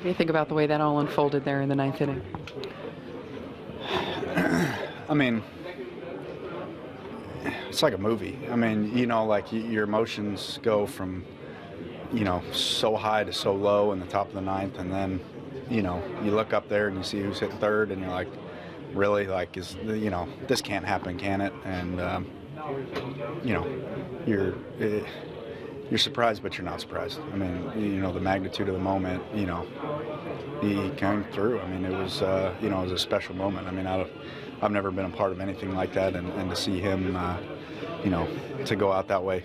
What do you think about the way that all unfolded there in the ninth inning? I mean, it's like a movie. I mean, like your emotions go from, so high to so low in the top of the ninth, and then, you look up there and you see who's hitting third, and you're like, really? Like, this can't happen, can it? And, you're surprised, but you're not surprised. I mean, the magnitude of the moment, he came through. I mean, it was, it was a special moment. I mean, I've never been a part of anything like that, and to see him, to go out that way,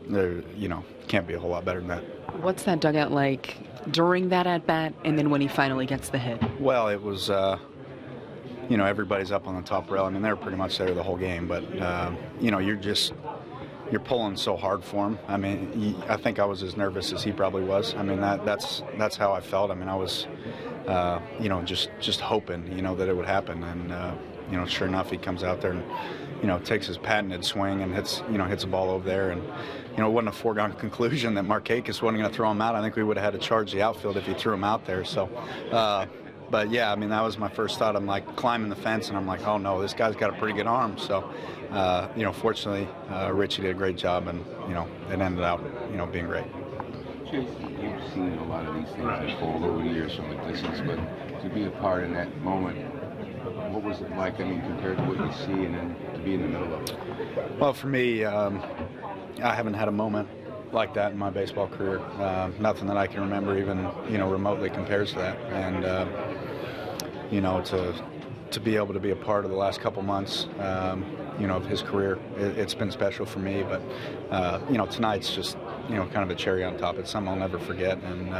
there, can't be a whole lot better than that. What's that dugout like during that at-bat and then when he finally gets the hit? Well, it was, everybody's up on the top rail. I mean, they were pretty much there the whole game, but, you're pulling so hard for him. I mean, I think I was as nervous as he probably was. I mean, that's how I felt. I mean, I was, just hoping, that it would happen. And, sure enough, he comes out there and, takes his patented swing and hits a ball over there. And, it wasn't a foregone conclusion that Markakis wasn't going to throw him out. I think we would have had to charge the outfield if he threw him out there. So, but yeah, I mean, that was my first thought. I'm like climbing the fence, and I'm like, oh no, this guy's got a pretty good arm. So, fortunately, Richie did a great job, and it ended out, being great. Chase, you've seen a lot of these things unfold over the years from a distance, but to be a part in that moment, what was it like? I mean, compared to what you see, and then to be in the middle of it. Well, for me, I haven't had a moment like that in my baseball career. Nothing that I can remember even, remotely compares to that. And, to be able to be a part of the last couple months, of his career, it's been special for me. But, tonight's just, kind of a cherry on top. It's something I'll never forget, and,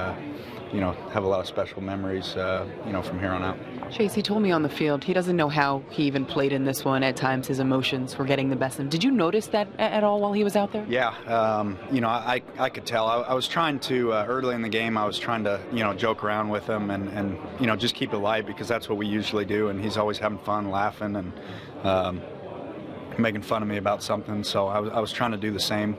have a lot of special memories, from here on out. Chase, he told me on the field he doesn't know how he even played in this one. At times his emotions were getting the best of him. Did you notice that at all while he was out there? Yeah, I could tell. I was trying to, early in the game, I was trying to, joke around with him and just keep it light, because that's what we usually do, and he's always having fun, laughing, and making fun of me about something. So I was trying to do the same.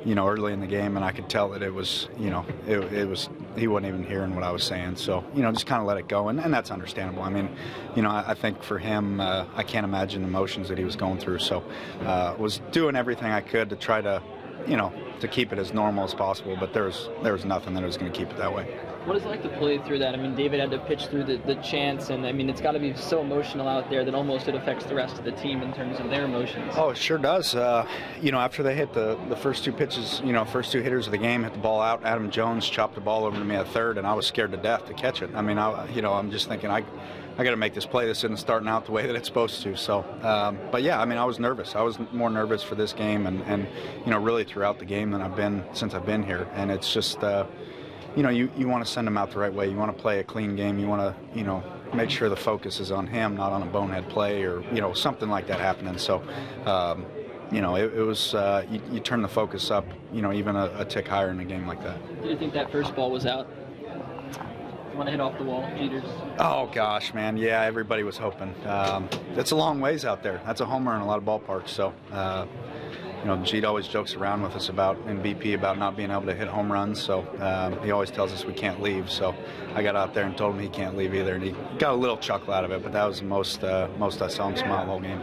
Early in the game, and I could tell that it was, it was, he wasn't even hearing what I was saying. So, just kind of let it go, and that's understandable. I mean, I think for him, I can't imagine the emotions that he was going through. So, was doing everything I could to try to, to keep it as normal as possible, but there was nothing that was going to keep it that way. What is it like to play through that? I mean, David had to pitch through the chants, and I mean, it's got to be so emotional out there that almost it affects the rest of the team in terms of their emotions. Oh, it sure does. After they hit the first two pitches, first two hitters of the game hit the ball out, Adam Jones chopped the ball over to me at third, and I was scared to death to catch it. I mean, I'm just thinking, I got to make this play. This isn't starting out the way that it's supposed to. So, but yeah, I mean, I was nervous. I was more nervous for this game, and really throughout the game than I've been since I've been here. And it's just, you want to send him out the right way. You want to play a clean game. You want to, make sure the focus is on him, not on a bonehead play or, something like that happening. So, it was, you turn the focus up, even a tick higher in a game like that. Did you think that first ball was out? You want to hit off the wall, Jeter's? Oh, gosh, man. Yeah, everybody was hoping. It's a long ways out there. That's a homer in a lot of ballparks. So, Jeet always jokes around with us in BP about not being able to hit home runs. So he always tells us we can't leave. So I got out there and told him he can't leave either. And he got a little chuckle out of it, but that was the most I saw him smile the whole game.